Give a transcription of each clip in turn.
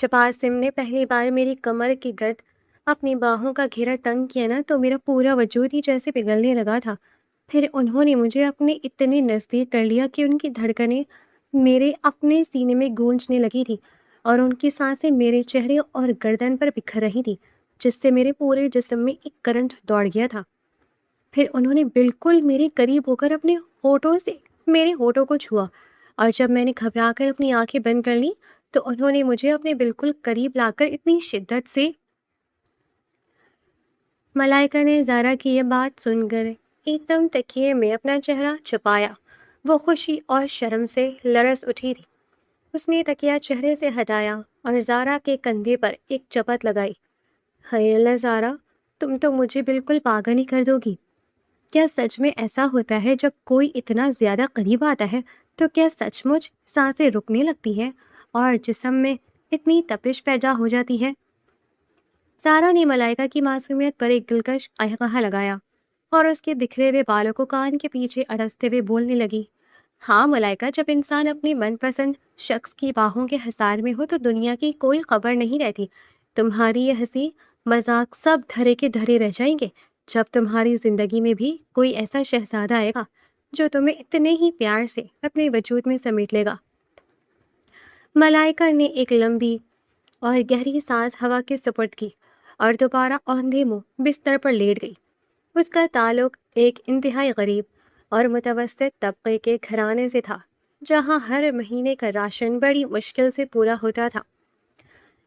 جب عاصم نے پہلی بار میری کمر کے گرد اپنی باہوں کا گھیرا تنگ کیا نا تو میرا پورا وجود ہی جیسے پگھلنے لگا تھا۔ پھر انہوں نے مجھے اپنے اتنے نزدیک کر لیا کہ ان کی دھڑکنیں میرے اپنے سینے میں گونجنے لگی تھی اور ان کی سانسیں میرے چہرے اور گردن پر بکھر رہی تھی، جس سے میرے پورے جسم میں ایک کرنٹ دوڑ گیا تھا۔ پھر انہوں نے بالکل میرے قریب ہو کر اپنے ہونٹوں سے میرے ہونٹوں کو چھوا، اور جب میں نے گھبرا کر اپنی آنکھیں بند کر لیں تو انہوں نے مجھے اپنے بالکل قریب لا کر اتنی شدت سے… ملائکہ نے زارا کی یہ بات سن کر ایک دم تکیے میں اپنا چہرہ چھپایا۔ وہ خوشی اور شرم سے لرز اٹھی تھی۔ اس نے تکیہ چہرے سے ہٹایا اور زارا کے کندھے پر ایک چپت لگائی۔ ہائے اللہ زارا، تم تو مجھے بالکل پاگل ہی کر دو گی۔ کیا سچ میں ایسا ہوتا ہے جب کوئی اتنا زیادہ قریب آتا ہے تو کیا سچ مچ سانسیں رکنے لگتی ہیں اور جسم میں اتنی تپش پیدا ہو جاتی ہے؟ زارا نے ملائکہ کی معصومیت پر ایک دلکش قہقہہ لگایا اور اس کے بکھرے ہوئے بالوں کو کان کے پیچھے اڑستے ہوئے بولنے لگی۔ ہاں ملائکہ، جب انسان اپنی من پسند شخص کی باہوں کے حصار میں ہو تو دنیا کی کوئی خبر نہیں رہتی۔ تمہاری یہ ہنسی مذاق سب دھرے کے دھرے رہ جائیں گے جب تمہاری زندگی میں بھی کوئی ایسا شہزادہ آئے گا جو تمہیں اتنے ہی پیار سے اپنے وجود میں سمیٹ لے گا۔ ملائکہ نے ایک لمبی اور گہری سانس ہوا کے سپرد کی اور دوبارہ اوندھے منہ بستر پر لیٹ گئی۔ اس کا تعلق ایک انتہائی غریب اور متوسط طبقے کے گھرانے سے تھا، جہاں ہر مہینے کا راشن بڑی مشکل سے پورا ہوتا تھا،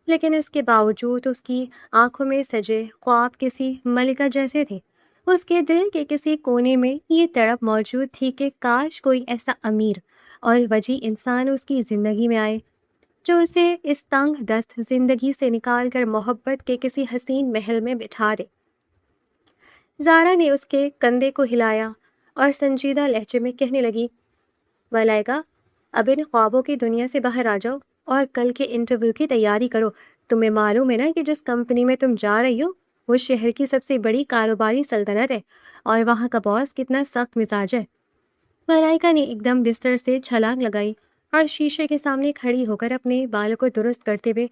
لیکن اس کے باوجود اس کی آنکھوں میں سجے خواب کسی ملکہ جیسے تھے۔ اس کے دل کے کسی کونے میں یہ تڑپ موجود تھی کہ کاش کوئی ایسا امیر اور وجیح انسان اس کی زندگی میں آئے جو اسے اس تنگ دست زندگی سے نکال کر محبت کے کسی حسین محل میں بٹھا دے۔ زارا نے اس کے کندھے کو ہلایا اور سنجیدہ لہجے میں کہنے لگی، ملائکہ، اب ان خوابوں کی دنیا سے باہر آ جاؤ اور کل کے انٹرویو کی تیاری کرو۔ تمہیں معلوم ہے نا کہ جس کمپنی میں تم جا رہی ہو وہ شہر کی سب سے بڑی کاروباری سلطنت ہے اور وہاں کا باس کتنا سخت مزاج ہے۔ ملائکہ نے ایک دم بستر سے چھلانگ لگائی اور شیشے کے سامنے کھڑی ہو کر اپنے بالوں کو درست کرتے ہوئے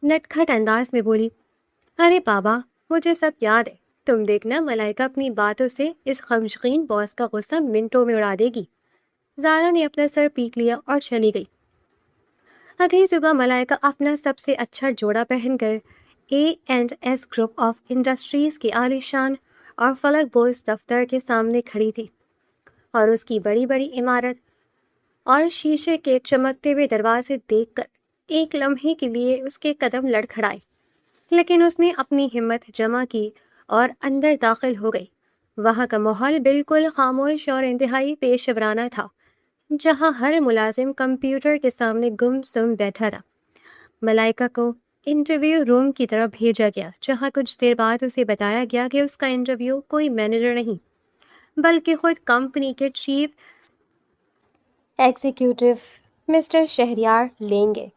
نٹکھٹ انداز میں بولی، ارے بابا، مجھے سب یاد ہے۔ تم دیکھنا، ملائکہ اپنی باتوں سے اس غمگین باس کا غصہ منٹوں میں اڑا دے گی۔ زارا نے اپنا سر پیٹ لیا اور چلی گئی۔ اگلی صبح ملائکہ اپنا سب سے اچھا جوڑا پہن کر A&S گروپ آف انڈسٹریز کے عالیشان اور فلک بوز دفتر کے سامنے کھڑی تھی، اور اس کی بڑی بڑی عمارت اور شیشے کے چمکتے ہوئے دروازے دیکھ کر ایک لمحے کے لیے اس کے قدم لڑکھڑائے، لیکن اس نے اپنی ہمت جمع کی اور اندر داخل ہو گئی۔ وہاں کا ماحول بالکل خاموش اور انتہائی پیشہ ورانہ تھا، جہاں ہر ملازم کمپیوٹر کے سامنے گم سم بیٹھا تھا۔ ملائکہ کو انٹرویو روم کی طرف بھیجا گیا، جہاں کچھ دیر بعد اسے بتایا گیا کہ اس کا انٹرویو کوئی مینیجر نہیں بلکہ خود کمپنی کے چیف ایگزیکٹو مسٹر شہریار لیں گے۔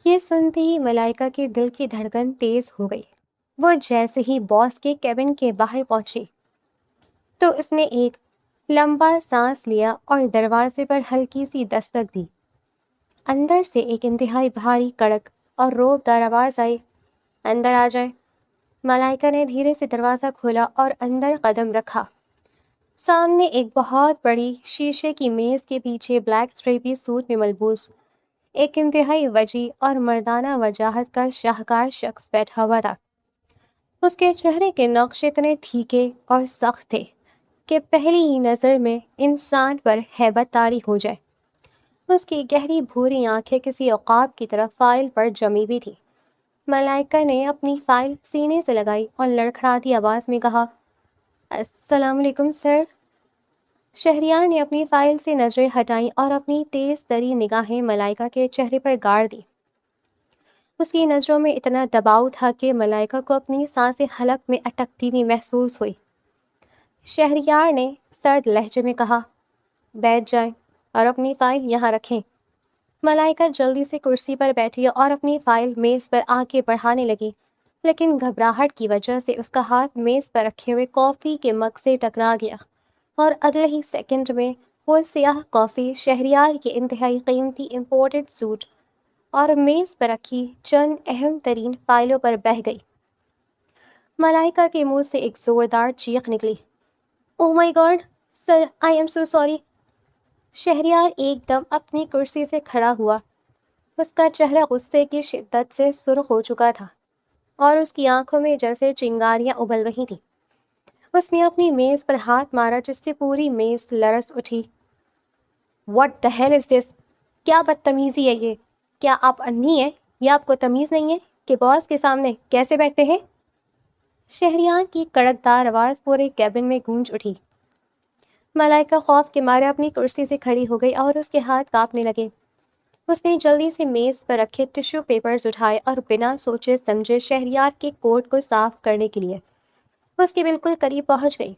یہ سنتے ہی ملائکہ کے دل کی دھڑکن تیز ہو گئی۔ وہ جیسے ہی باس کے کیبن کے باہر پہنچی تو اس نے ایک لمبا سانس لیا اور دروازے پر ہلکی سی دستک دی۔ اندر سے ایک انتہائی بھاری، کڑک اور روبدار آواز آئی، اندر آ جائے۔ ملائکہ نے دھیرے سے دروازہ کھولا اور اندر قدم رکھا۔ سامنے ایک بہت بڑی شیشے کی میز کے پیچھے بلیک تھری پیس سوٹ میں ملبوس ایک انتہائی وجیح اور مردانہ وجاہت کا شاہکار شخص بیٹھا ہوا تھا۔ اس کے چہرے کے نقش اتنے تھیکے اور سخت تھے کہ پہلی ہی نظر میں انسان پر ہیبت طاری ہو جائے۔ اس کی گہری بھوری آنکھیں کسی عقاب کی طرف فائل پر جمی ہوئی تھی۔ ملائکہ نے اپنی فائل سینے سے لگائی اور لڑکھڑاتی آواز میں کہا، السلام علیکم سر۔ شہریار نے اپنی فائل سے نظریں ہٹائیں اور اپنی تیز تری نگاہیں ملائکہ کے چہرے پر گاڑ دی۔ اس کی نظروں میں اتنا دباؤ تھا کہ ملائکہ کو اپنی سانسیں حلق میں اٹکتی ہوئی محسوس ہوئی۔ شہریار نے سرد لہجے میں کہا، بیٹھ جائیں اور اپنی فائل یہاں رکھیں۔ ملائکہ جلدی سے کرسی پر بیٹھی اور اپنی فائل میز پر آگے بڑھانے لگی، لیکن گھبراہٹ کی وجہ سے اس کا ہاتھ میز پر رکھے ہوئے کافی کے مگ سے ٹکرا گیا اور اگلے ہی سیکنڈ میں وہ سیاہ کافی شہریار کے انتہائی قیمتی امپورٹڈ سوٹ اور میز پر رکھی چند اہم ترین فائلوں پر بہہ گئی۔ ملائکہ کے منہ سے ایک زوردار چیخ نکلی۔ Oh my god sir, I am so sorry. Shahryar ایک دم اپنی کرسی سے کھڑا ہوا۔ اس کا چہرہ غصے کی شدت سے سرخ ہو چکا تھا اور اس کی آنکھوں میں جیسے چنگاریاں ابل رہی تھیں۔ اس نے اپنی میز پر ہاتھ مارا جس سے پوری میز لرز اٹھی۔ واٹ دی ہیل از دس؟ کیا بدتمیزی ہے یہ؟ کیا آپ اندھی ہیں یا آپ کو تمیز نہیں ہے کہ باس کے سامنے کیسے بیٹھتے ہیں؟ شہریار کی کڑکدار آواز پورے کیبن میں گونج اٹھی۔ ملائکہ خوف کے مارے اپنی کرسی سے کھڑی ہو گئی اور اس کے ہاتھ کانپنے لگے۔ اس نے جلدی سے میز پر رکھے ٹشو پیپرز اٹھائے اور بنا سوچے سمجھے شہریار کے کوٹ کو صاف کرنے کے لیے اس کے بالکل قریب پہنچ گئی۔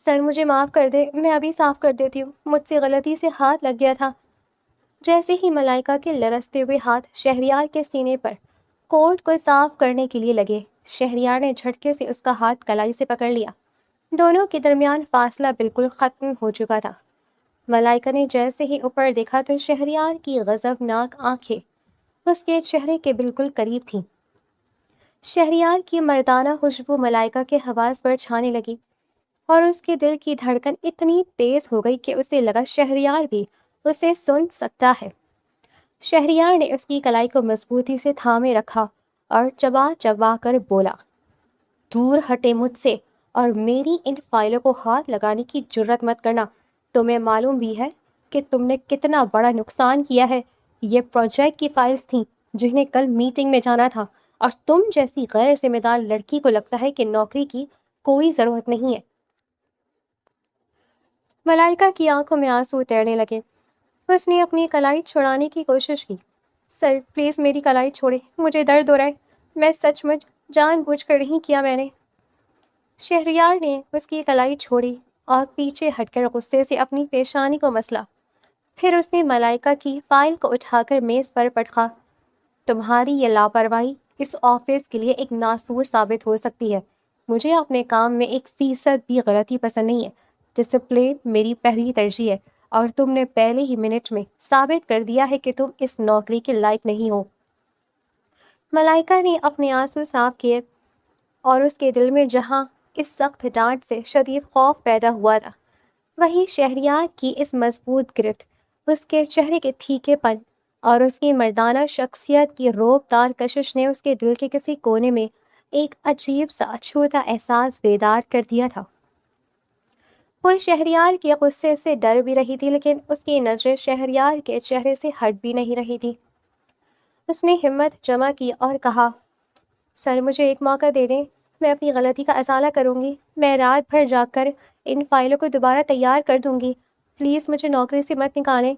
سر مجھے معاف کر دے، میں ابھی صاف کر دیتی ہوں، مجھ سے غلطی سے ہاتھ لگ گیا تھا۔ جیسے ہی ملائکہ کے لرزتے ہوئے ہاتھ شہریار کے سینے پر کوٹ کو صاف کرنے کے لیے لگے، شہریار نے جھٹکے سے اس کا ہاتھ کلائی سے پکڑ لیا۔ دونوں کے درمیان فاصلہ بالکل ختم ہو چکا تھا۔ ملائکہ نے جیسے ہی اوپر دیکھا تو شہریار کی غضبناک آنکھیں اس کے چہرے کے بالکل قریب تھیں۔ شہریار کی مردانہ خوشبو ملائکہ کے حواس پر چھانے لگی اور اس کے دل کی دھڑکن اتنی تیز ہو گئی کہ اسے لگا شہریار بھی اسے سن سکتا ہے۔ شہریار نے اس کی کلائی کو مضبوطی سے تھامے رکھا اور چبا چبا کر بولا، دور ہٹے مجھ سے اور میری ان فائلوں کو ہاتھ لگانے کی جرت مت کرنا۔ تمہیں معلوم بھی ہے کہ تم نے کتنا بڑا نقصان کیا ہے۔ یہ پروجیکٹ کی فائلز تھیں جنہیں کل میٹنگ میں جانا تھا اور تم جیسی غیر ذمہ دار لڑکی کو لگتا ہے کہ نوکری کی کوئی ضرورت نہیں ہے۔ ملائکہ کی آنکھوں میں آنسو تیرنے لگے۔ اس نے اپنی کلائی چھڑانے کی کوشش کی۔ سر پلیز میری کلائی چھوڑے، مجھے درد ہو رہا ہے، میں سچ مچ جان بوجھ کر نہیں کیا میں نے۔ شہریار نے اس کی کلائی چھوڑی اور پیچھے ہٹ کر غصے سے اپنی پیشانی کو مسلا۔ پھر اس نے ملائکہ کی فائل کو اٹھا کر میز پر پٹخا۔ تمہاری یہ لاپرواہی اس آفس کے لیے ایک ناسور ثابت ہو سکتی ہے۔ مجھے اپنے کام میں 1% بھی غلطی پسند نہیں ہے۔ ڈسپلن میری پہلی ترجیح ہے اور تم نے پہلے ہی منٹ میں ثابت کر دیا ہے کہ تم اس نوکری کے لائق نہیں ہو۔ ملائکہ نے اپنے آنسو صاف کیے اور اس کے دل میں جہاں اس سخت ڈانٹ سے شدید خوف پیدا ہوا تھا، وہیں شہریار کی اس مضبوط گرفت، اس کے چہرے کے تھیکے پن اور اس کی مردانہ شخصیت کی روب دار کشش نے اس کے دل کے کسی کونے میں ایک عجیب سا چھوٹا احساس بیدار کر دیا تھا۔ وہ شہریار کے غصے سے ڈر بھی رہی تھی لیکن اس کی نظریں شہریار کے چہرے سے ہٹ بھی نہیں رہی تھی۔ اس نے ہمت جمع کی اور کہا، سر مجھے ایک موقع دے دیں، میں اپنی غلطی کا ازالہ کروں گی، میں رات بھر جاگ کر ان فائلوں کو دوبارہ تیار کر دوں گی، پلیز مجھے نوکری سے مت نکالیں۔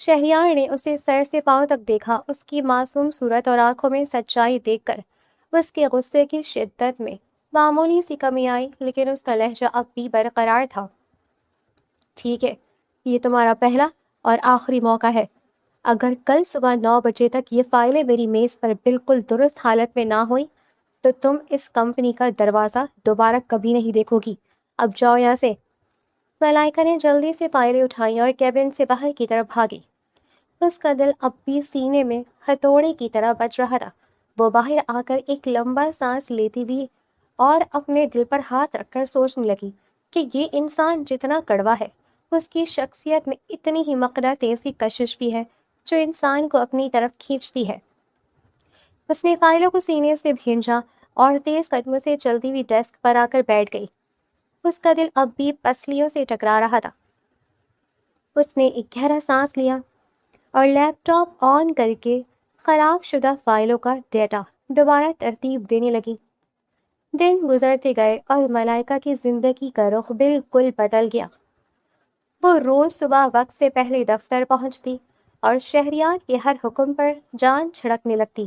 شہریار نے اسے سر سے پاؤں تک دیکھا۔ اس کی معصوم صورت اور آنکھوں میں سچائی دیکھ کر اس کے غصے کی شدت میں معمولی سی کمی آئی لیکن اس کا لہجہ اب بھی برقرار تھا۔ ٹھیک ہے، یہ تمہارا پہلا اور آخری موقع ہے۔ اگر کل صبح 9 بجے تک یہ فائلیں میری میز پر بالکل درست حالت میں نہ ہوئی تو تم اس کمپنی کا دروازہ دوبارہ کبھی نہیں دیکھو گی۔ اب جاؤ یہاں سے۔ ملائکہ نے جلدی سے فائلیں اٹھائیں اور کیبن سے باہر کی طرف بھاگی۔ اس کا دل اب بھی سینے میں ہتھوڑے کی طرح بج رہا تھا۔ وہ باہر آ کر ایک لمبا سانس لیتی ہوئی اور اپنے دل پر ہاتھ رکھ کر سوچنے لگی کہ یہ انسان جتنا کڑوا ہے، اس کی شخصیت میں اتنی ہی مقناطیس کی کشش بھی ہے جو انسان کو اپنی طرف کھینچتی ہے۔ اس نے فائلوں کو سینے سے بھینجا اور تیز قدموں سے چلتی ہوئی ڈیسک پر آ کر بیٹھ گئی۔ اس کا دل اب بھی پسلیوں سے ٹکرا رہا تھا۔ اس نے ایک گہرا سانس لیا اور لیپ ٹاپ آن کر کے خراب شدہ فائلوں کا ڈیٹا دوبارہ ترتیب دینے لگی۔ دن گزرتے گئے اور ملائکہ کی زندگی کا رخ بالکل بدل گیا۔ وہ روز صبح وقت سے پہلے دفتر پہنچتی اور شہریار کے ہر حکم پر جان چھڑکنے لگتی۔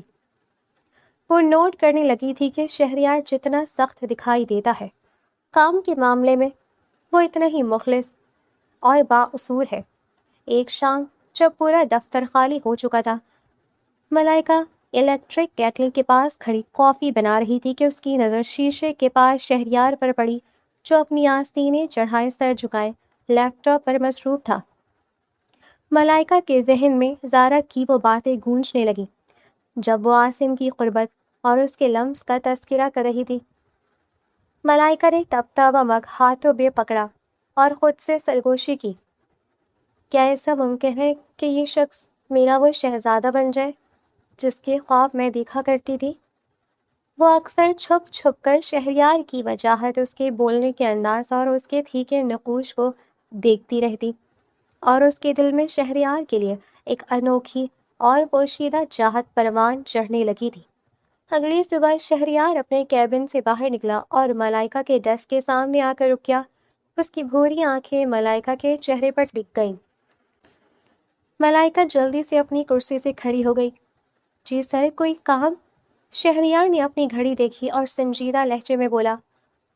وہ نوٹ کرنے لگی تھی کہ شہریار جتنا سخت دکھائی دیتا ہے، کام کے معاملے میں وہ اتنا ہی مخلص اور بااصول ہے۔ ایک شام جب پورا دفتر خالی ہو چکا تھا، ملائکہ الیکٹرک کیٹل کے پاس کھڑی کافی بنا رہی تھی کہ اس کی نظر شیشے کے پاس شہریار پر پڑی جو اپنی آستینیں چڑھائے سر جھکائے لیپ ٹاپ پر مصروف تھا۔ ملائکہ کے ذہن میں زارا کی وہ باتیں گونجنے لگیں جب وہ عاصم کی قربت اور اس کے لمس کا تذکرہ کر رہی تھی۔ ملائکہ نے تپتا ہوا مگ ہاتھوں میں پکڑا اور خود سے سرگوشی کی، کیا ایسا ممکن ہے کہ یہ شخص میرا وہ شہزادہ بن جائے جس کے خواب میں دیکھا کرتی تھی؟ وہ اکثر چھپ چھپ کر شہریار کی وجاہت، اس کے بولنے کے انداز اور اس کے پھیکے نقوش کو دیکھتی رہتی، اور اس کے دل میں شہریار کے لیے ایک انوکھی اور پوشیدہ چاہت پروان چڑھنے لگی تھی۔ اگلی صبح شہریار اپنے کیبن سے باہر نکلا اور ملائکہ کے ڈیسک کے سامنے آ کر رک گیا۔ اس کی بھوری آنکھیں ملائکہ کے چہرے پر ٹک گئیں۔ ملائکہ جلدی سے اپنی کرسی سے کھڑی ہو گئی۔ جی سر، کوئی کام؟ شہریار نے اپنی گھڑی دیکھی اور سنجیدہ لہجے میں بولا،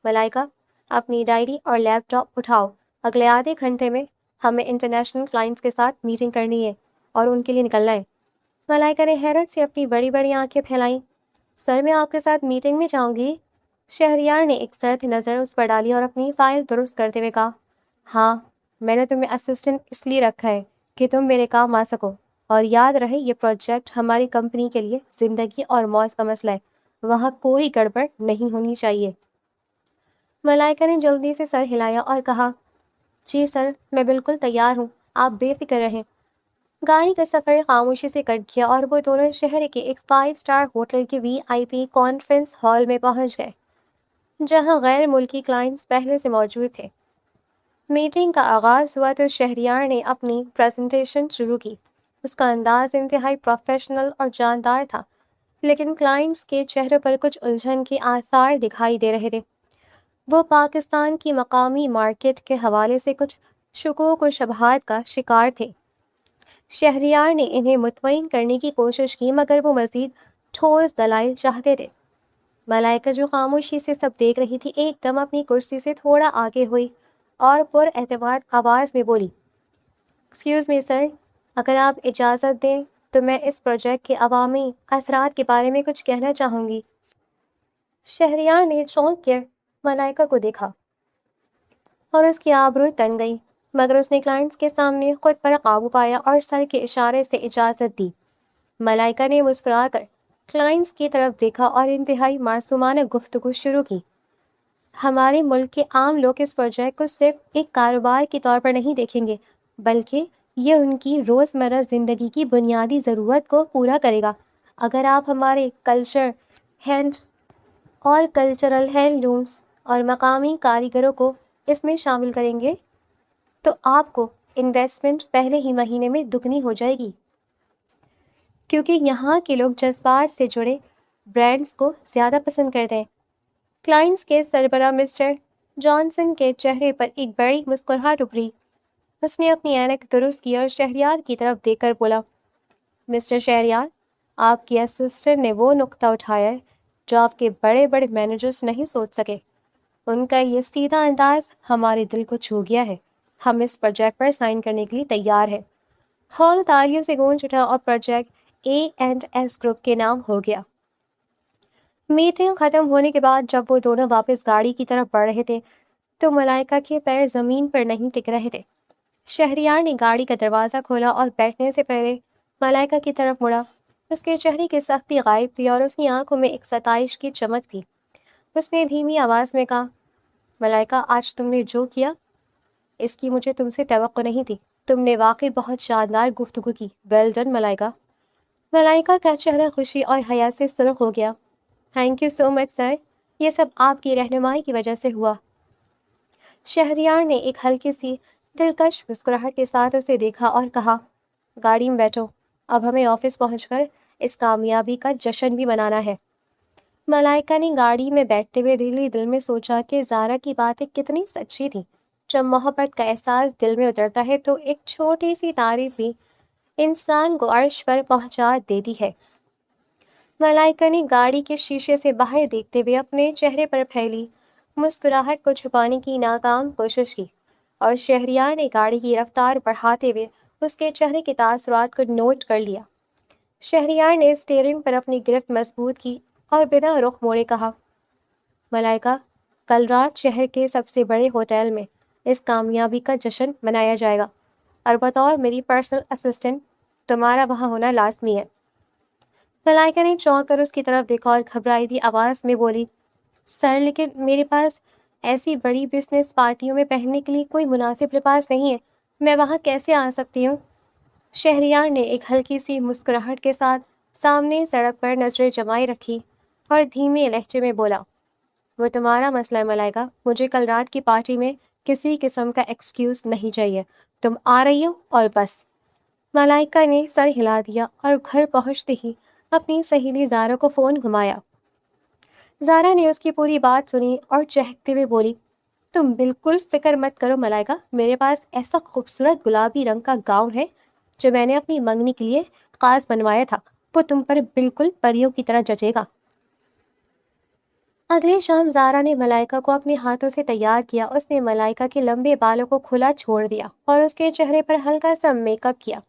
ملائکہ، اپنی ڈائری اور لیپ ٹاپ اٹھاؤ، اگلے آدھے گھنٹے میں ہمیں انٹرنیشنل کلائنٹس کے ساتھ میٹنگ کرنی ہے اور ان کے لیے نکلنا ہے۔ ملائکہ نے حیرت سے اپنی بڑی بڑی آنکھیں پھیلائیں۔ سر، میں آپ کے ساتھ میٹنگ میں جاؤں گی۔ شہریار نے ایک سرد نظر اس پر ڈالی اور اپنی فائل درست کرتے ہوئے کہا، ہاں، میں نے تمہیں اسسٹنٹ اس لیے رکھا ہے کہ تم میرے کام آ سکو، اور یاد رہے یہ پروجیکٹ ہماری کمپنی کے لیے زندگی اور موت کا مسئلہ ہے، وہاں کوئی گڑبڑ نہیں ہونی چاہیے۔ ملائکہ نے جلدی سے سر ہلایا اور کہا، جی سر، میں بالکل تیار ہوں، آپ بے فکر رہیں۔ گاڑی کا سفر خاموشی سے کٹ گیا اور وہ دونوں شہر کے ایک 5 اسٹار ہوٹل کے VIP کانفرنس ہال میں پہنچ گئے، جہاں غیر ملکی کلائنٹس پہلے سے موجود تھے۔ میٹنگ کا آغاز ہوا تو شہریار نے اپنی پریزنٹیشن شروع کی۔ اس کا انداز انتہائی پروفیشنل اور جاندار تھا، لیکن کلائنٹس کے چہروں پر کچھ الجھن کے آثار دکھائی دے رہے تھے۔ وہ پاکستان کی مقامی مارکیٹ کے حوالے سے کچھ شکوک و شبہات کا شکار تھے۔ شہریار نے انہیں مطمئن کرنے کی کوشش کی، مگر وہ مزید ٹھوس دلائل چاہتے تھے۔ ملائکہ، جو خاموشی سے سب دیکھ رہی تھی، ایک دم اپنی کرسی سے تھوڑا آگے ہوئی اور پر اعتماد آواز میں بولی، ایکسکیوز می سر، اگر آپ اجازت دیں تو میں اس پروجیکٹ کے عوامی اثرات کے بارے میں کچھ کہنا چاہوں گی۔ شہریار نے چونک کر ملائکہ کو دیکھا اور اس کی آبرو تن گئی، مگر اس نے کلائنٹس کے سامنے خود پر قابو پایا اور سر کے اشارے سے اجازت دی۔ ملائکہ نے مسکرا کر کلائنٹس کی طرف دیکھا اور انتہائی معصومانہ گفتگو شروع کی۔ ہمارے ملک کے عام لوگ اس پروجیکٹ کو صرف ایک کاروبار کے طور پر نہیں دیکھیں گے، بلکہ یہ ان کی روزمرہ زندگی کی بنیادی ضرورت کو پورا کرے گا۔ اگر آپ ہمارے کلچرل ہینڈ لومس اور مقامی کاریگروں کو اس میں شامل کریں گے تو آپ کو انویسٹمنٹ پہلے ہی مہینے میں دگنی ہو جائے گی، کیونکہ یہاں کے لوگ جذبات سے جڑے برانڈز کو زیادہ پسند کرتے ہیں۔ کلائنٹس کے سربراہ مسٹر جانسن کے چہرے پر ایک بڑی مسکراہٹ ابھری۔ اس نے اپنی اینک درست کی اور شہریار کی طرف دیکھ کر بولا، مسٹر شہریار، آپ کی اسسٹنٹ نے وہ نقطہ اٹھایا ہے جو آپ کے بڑے بڑے مینیجرز نہیں سوچ سکے۔ ان کا یہ سیدھا انداز ہمارے دل کو چھو گیا ہے۔ ہم اس پروجیکٹ پر سائن کرنے کے لیے تیار ہیں۔ ہال تالیوں سے گونج اٹھا اور پروجیکٹ A&S گروپ کے نام ہو گیا۔ میٹنگ ختم ہونے کے بعد جب وہ دونوں واپس گاڑی کی طرف بڑھ رہے تھے تو ملائکہ کے پیر زمین پر نہیں ٹک رہے تھے۔ شہریار نے گاڑی کا دروازہ کھولا اور بیٹھنے سے پہلے ملائکہ کی طرف مڑا۔ اس کے چہرے کی سختی غائب تھی اور اس کی آنکھوں میں ایک ستائش کی چمک تھی۔ اس نے دھیمی آواز میں کہا، ملائکہ، آج تم نے جو کیا اس کی مجھے تم سے توقع نہیں تھی۔ تم نے واقعی بہت شاندار گفتگو کی۔ ویل ڈن ملائکہ۔ ملائکہ کا چہرہ خوشی اور حیا سے سرخ ہو گیا۔ تھینک یو سو مچ سر، یہ سب آپ کی رہنمائی کی وجہ سے ہوا۔ شہریار نے ایک ہلکی سی دلکش مسکراہٹ کے ساتھ اسے دیکھا اور کہا، گاڑی میں بیٹھو، اب ہمیں آفس پہنچ کر اس کامیابی کا جشن بھی منانا ہے۔ ملائکہ نے گاڑی میں بیٹھتے ہوئے دل میں سوچا کہ زارا کی باتیں کتنی سچی تھیں۔ جب محبت کا احساس دل میں اترتا ہے تو ایک چھوٹی سی تعریف بھی انسان کو عرش پر پہنچا دیتی ہے۔ ملائکہ نے گاڑی کے شیشے سے باہر دیکھتے ہوئے اپنے چہرے پر پھیلی مسکراہٹ کو چھپانے کی ناکام کوشش کی، اور شہریار نے گاڑی کی رفتار بڑھاتے ہوئے اس کے چہرے کے تاثرات کو نوٹ کر لیا۔ شہریار نے اسٹیئرنگ پر اپنی گرفت مضبوط کی اور بنا رخ موڑے کہا، ملائکہ، کل رات شہر کے سب سے بڑے ہوٹل میں اس کامیابی کا جشن منایا جائے گا۔ اور بطور میری پرسنل اسسٹنٹ تمہارا وہاں ہونا لازمی ہے۔ ملائکہ نے چونک کر اس کی طرف دیکھا اور گھبرائی ہوئی آواز میں بولی، سر لیکن میرے پاس ایسی بڑی بزنس پارٹیوں میں پہننے کے لیے کوئی مناسب لباس نہیں ہے، میں وہاں کیسے آ سکتی ہوں؟ شہریار نے ایک ہلکی سی مسکراہٹ کے ساتھ سامنے سڑک پر نظریں جمائے رکھی اور دھیمے لہجے میں بولا، وہ تمہارا مسئلہ ہے ملائکہ، مجھے کل رات کی پارٹی میں کسی قسم کا ایکسکیوز نہیں چاہیے، تم آ رہی ہو اور بس۔ ملائکہ نے سر ہلا دیا اور گھر پہنچتے ہی اپنی سہیلی زارا کو فون گھمایا۔ زارا نے اس کی پوری بات سنی اور چہکتے ہوئے بولی، تم بالکل فکر مت کرو ملائکہ، میرے پاس ایسا خوبصورت گلابی رنگ کا گاؤن ہے جو میں نے اپنی منگنی کے لیے خاص بنوایا تھا، وہ تم پر بالکل پریوں کی طرح جچے گا۔ اگلی شام زارا نے ملائکہ کو اپنے ہاتھوں سے تیار کیا۔ اس نے ملائکہ کے لمبے بالوں کو کھلا چھوڑ دیا اور اس کے چہرے پر ہلکا سا میک اپ کیا۔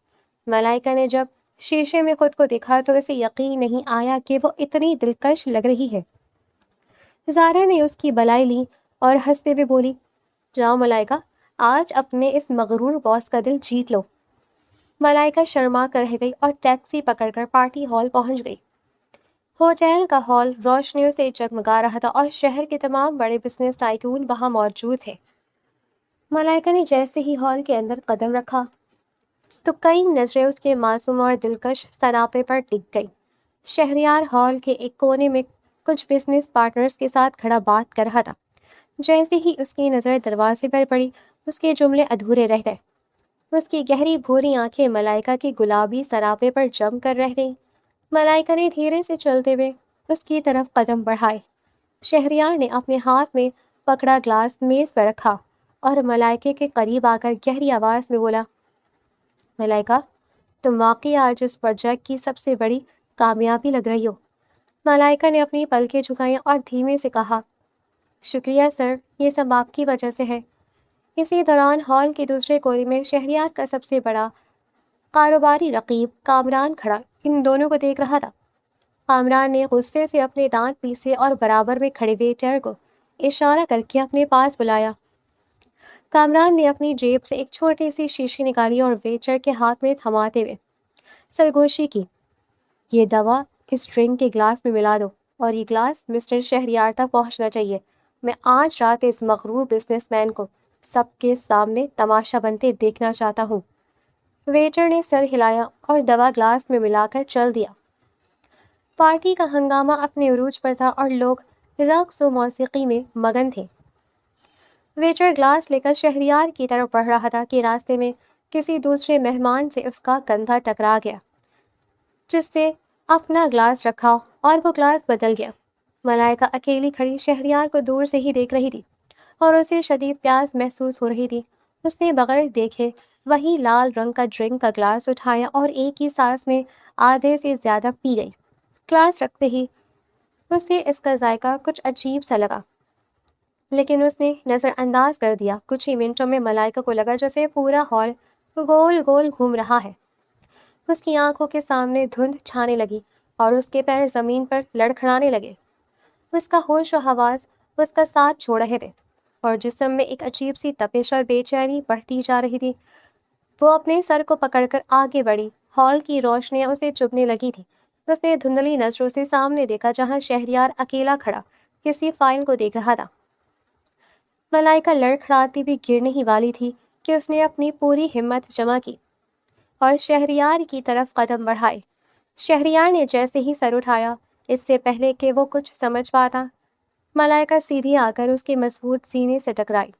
ملائکہ نے جب شیشے میں خود کو دیکھا تو اسے یقین نہیں آیا کہ وہ اتنی دلکش لگ رہی ہے۔ زارا نے اس کی بلائی لی اور ہنستے ہوئے بولی، جاؤ ملائکہ، آج اپنے اس مغرور باس کا دل جیت لو۔ ملائکہ شرما کر رہ گئی اور ٹیکسی پکڑ کر پارٹی ہال پہنچ گئی۔ ہوٹل کا ہال روشنیوں سے جگمگا رہا تھا اور شہر کے تمام بڑے بزنس ٹائکون وہاں موجود تھے۔ ملائکہ نے جیسے ہی ہال کے اندر قدم رکھا تو کئی نظریں اس کے معصوم اور دلکش سراپے پر ٹک گئی۔ شہریار ہال کے ایک کونے میں کچھ بزنس پارٹنرز کے ساتھ کھڑا بات کر رہا تھا۔ جیسے ہی اس کی نظر دروازے پر پڑی، اس کے جملے ادھورے رہ گئے۔ اس کی گہری بھوری آنکھیں ملائکہ کے گلابی سراپے پر جم کر رہ گئیں۔ ملائکہ نے دھیرے سے چلتے ہوئے اس کی طرف قدم بڑھائے۔ شہریار نے اپنے ہاتھ میں پکڑا گلاس میز پر رکھا اور ملائکہ کے قریب آ کر گہری آواز میں بولا، ملائکہ، تم واقعی آج اس پروجیکٹ کی سب سے بڑی کامیابی لگ رہی ہو۔ ملائکہ نے اپنی پلکیں جھکائیں اور دھیمے سے کہا، شکریہ سر، یہ سب آپ کی وجہ سے ہے۔ اسی دوران ہال کے دوسرے کونے میں شہریار کا سب سے بڑا کاروباری رقیب کامران کھڑا ان دونوں کو دیکھ رہا تھا۔ کامران نے غصے سے اپنے دانت پیسے اور برابر میں کھڑے ویٹر کو اشارہ کر کے اپنے پاس بلایا۔ کامران نے اپنی جیب سے ایک چھوٹی سی شیشی نکالی اور ویٹر کے ہاتھ میں تھماتے ہوئے سرگوشی کی، یہ دوا اس ڈرنک کے گلاس میں ملا دو اور یہ گلاس مسٹر شہریار تک پہنچنا چاہیے۔ میں آج رات اس مغرور بزنس مین کو سب کے سامنے تماشا بنتے دیکھنا چاہتا ہوں۔ ویٹر نے سر ہلایا اور دوا گلاس میں ملا کر چل دیا۔ پارٹی کا ہنگامہ اپنے عروج پر تھا اور لوگ رقص و موسیقی میں مگن تھے۔ ویٹر گلاس لے کر شہریار کی طرف بڑھ رہا تھا کہ راستے میں کسی دوسرے مہمان سے اس کا کندھا ٹکرا گیا، جس سے اپنا گلاس رکھا اور وہ گلاس بدل گیا۔ ملائکہ اکیلی کھڑی شہریار کو دور سے ہی دیکھ رہی تھی اور اسے شدید پیاس محسوس ہو رہی تھی۔ اس نے بغیر دیکھے وہی لال رنگ کا ڈرنک کا گلاس اٹھایا اور ایک ہی سانس میں آدھے سے زیادہ پی گئی۔ گلاس رکھتے ہی اسے اس کا ذائقہ کچھ عجیب سا لگا، لیکن اس نے نظر انداز کر دیا۔ کچھ ہی منٹوں میں ملائکہ کو لگا جیسے پورا ہال گول گول گھوم رہا ہے۔ اس کی آنکھوں کے سامنے دھند چھانے لگی اور اس کے پیر زمین پر لڑکھڑانے لگے۔ اس کا ہوش و حواس اس کا ساتھ چھوڑ رہے تھے اور جسم میں ایک عجیب سی تپش اور بے چینی بڑھتی جا رہی تھی۔ وہ اپنے سر کو پکڑ کر آگے بڑھی۔ ہال کی روشنیاں اسے چبھنے لگی تھی۔ اس نے دھندلی نظروں سے سامنے دیکھا جہاں شہریار اکیلا کھڑا کسی فائل کو دیکھ رہا تھا۔ ملائکہ لڑکھڑاتی بھی گرنے ہی والی تھی کہ اس نے اپنی پوری ہمت جمع کی اور شہریار کی طرف قدم بڑھائے۔ شہریار نے جیسے ہی سر اٹھایا، اس سے پہلے کہ وہ کچھ سمجھ پاتا، ملائکہ سیدھی آ کر اس کے مضبوط سینے سے ٹکرائی۔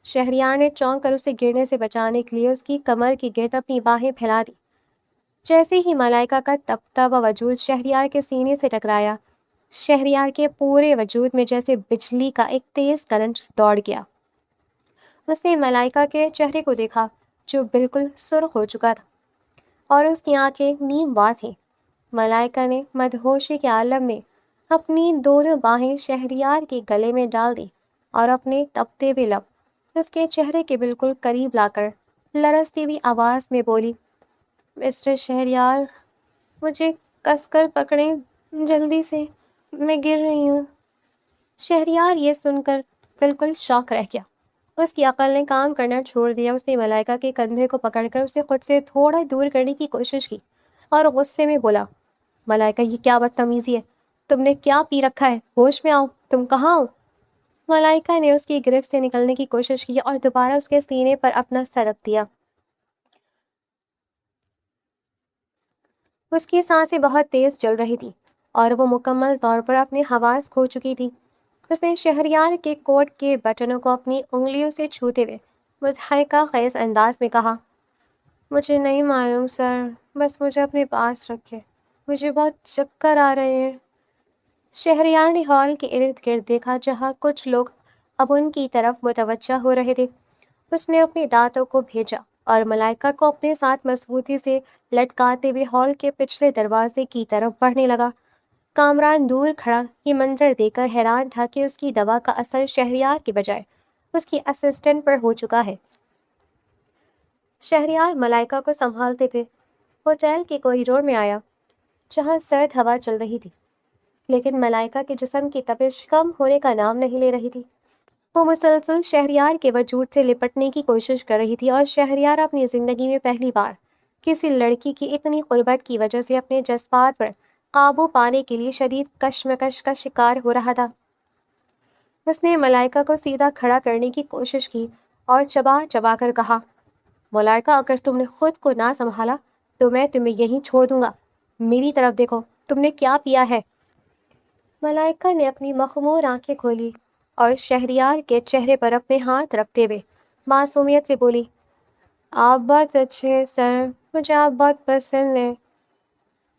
شہریار نے چونک کر اسے گرنے سے بچانے کے لیے اس کی کمر کی گرد اپنی باہیں پھیلا دی۔ جیسے ہی ملائکہ کا تپتا ہوا وجود شہریار کے سینے سے ٹکرایا، شہریار کے پورے وجود میں جیسے بجلی کا ایک تیز کرنٹ دوڑ گیا۔ اس نے ملائکہ کے چہرے کو دیکھا جو بالکل سرخ ہو چکا تھا اور اس کی آنکھیں نیم وا تھیں۔ ملائکہ نے مدہوشی کے عالم میں اپنی دونوں باہیں شہریار کے گلے میں ڈال دی اور اپنے تپتے ہوئے لب اس کے چہرے کے بالکل قریب لا کر لرزتی ہوئی آواز میں بولی، مسٹر شہریار، مجھے کس کر پکڑیں، جلدی سے، میں گر رہی ہوں۔ شہریار یہ سن کر بالکل شاک رہ گیا۔ اس کی عقل نے کام کرنا چھوڑ دیا۔ اس نے ملائکہ کے کندھے کو پکڑ کر اسے خود سے تھوڑا دور کرنے کی کوشش کی اور غصے میں بولا، ملائکہ یہ کیا بدتمیزی ہے؟ تم نے کیا پی رکھا ہے؟ ہوش میں آؤ، تم کہاں ہو؟ ملائکہ نے اس کی گرفت سے نکلنے کی کوشش کی اور دوبارہ اس کے سینے پر اپنا سر رکھ دیا۔ اس کی سانسیں بہت تیز چل رہی تھی اور وہ مکمل طور پر اپنے حواس کھو چکی تھی۔ اس نے شہریار کے کوٹ کے بٹنوں کو اپنی انگلیوں سے چھوتے ہوئے مضحکہ خیز انداز میں کہا، مجھے نہیں معلوم سر، بس مجھے اپنے پاس رکھے، مجھے بہت چکر آ رہے ہیں۔ شہریار نے ہال کے ارد گرد دیکھا جہاں کچھ لوگ اب ان کی طرف متوجہ ہو رہے تھے۔ اس نے اپنے دانتوں کو بھیجا اور ملائکہ کو اپنے ساتھ مضبوطی سے لٹکاتے ہوئے ہال کے پچھلے دروازے کی طرف بڑھنے لگا۔ کامران دور کھڑا یہ منظر دیکھ کر حیران تھا کہ اس کی دوا کا اثر شہریار کے بجائے اس کی اسسٹنٹ پر ہو چکا ہے۔ شہریار ملائکہ کو سنبھالتے ہوئے ہوٹل کے کوریڈور میں آیا جہاں سرد ہوا چل رہی تھی، لیکن ملائکہ کے جسم کی تپش کم ہونے کا نام نہیں لے رہی تھی۔ وہ مسلسل شہریار کے وجود سے لپٹنے کی کوشش کر رہی تھی اور شہریار اپنی زندگی میں پہلی بار کسی لڑکی کی اتنی قربت کی وجہ سے اپنے جذبات پر قابو پانے کے لیے شدید کشمکش کا شکار ہو رہا تھا۔ اس نے ملائکہ کو سیدھا کھڑا کرنے کی کوشش کی اور چبا چبا کر کہا، ملائکہ اگر تم نے خود کو نہ سنبھالا تو میں تمہیں یہیں چھوڑ دوں گا۔ میری طرف دیکھو، تم نے کیا پیا ہے؟ ملائکہ نے اپنی مخمور آنکھیں کھولی اور شہریار کے چہرے پر اپنے ہاتھ رکھتے ہوئے معصومیت سے بولی، آپ بہت اچھے ہیں سر، مجھے آپ بہت پسند ہیں۔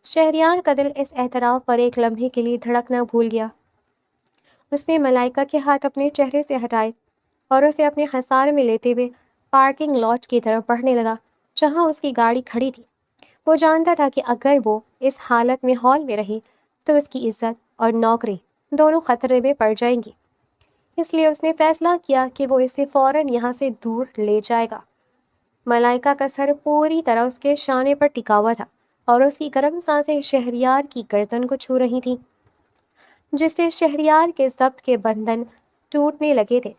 شہریار کا دل اس اعتراف پر ایک لمحے کے لیے دھڑکنا بھول گیا۔ اس نے ملائکہ کے ہاتھ اپنے چہرے سے ہٹائے اور اسے اپنے حصار میں لیتے ہوئے پارکنگ لاٹ کی طرف بڑھنے لگا جہاں اس کی گاڑی کھڑی تھی۔ وہ جانتا تھا کہ اگر وہ اس حالت میں ہال میں رہی تو اس کی عزت اور نوکری دونوں خطرے میں پڑ جائیں گی، اس لیے اس نے فیصلہ کیا کہ وہ اسے فوراً یہاں سے دور لے جائے گا۔ ملائکہ کا سر پوری طرح اس کے شانے پر ٹکا ہوا تھا اور اس کی گرم سانسیں شہریار کی گردن کو چھو رہی تھیں، جس سے شہریار کے ضبط کے بندھن ٹوٹنے لگے تھے۔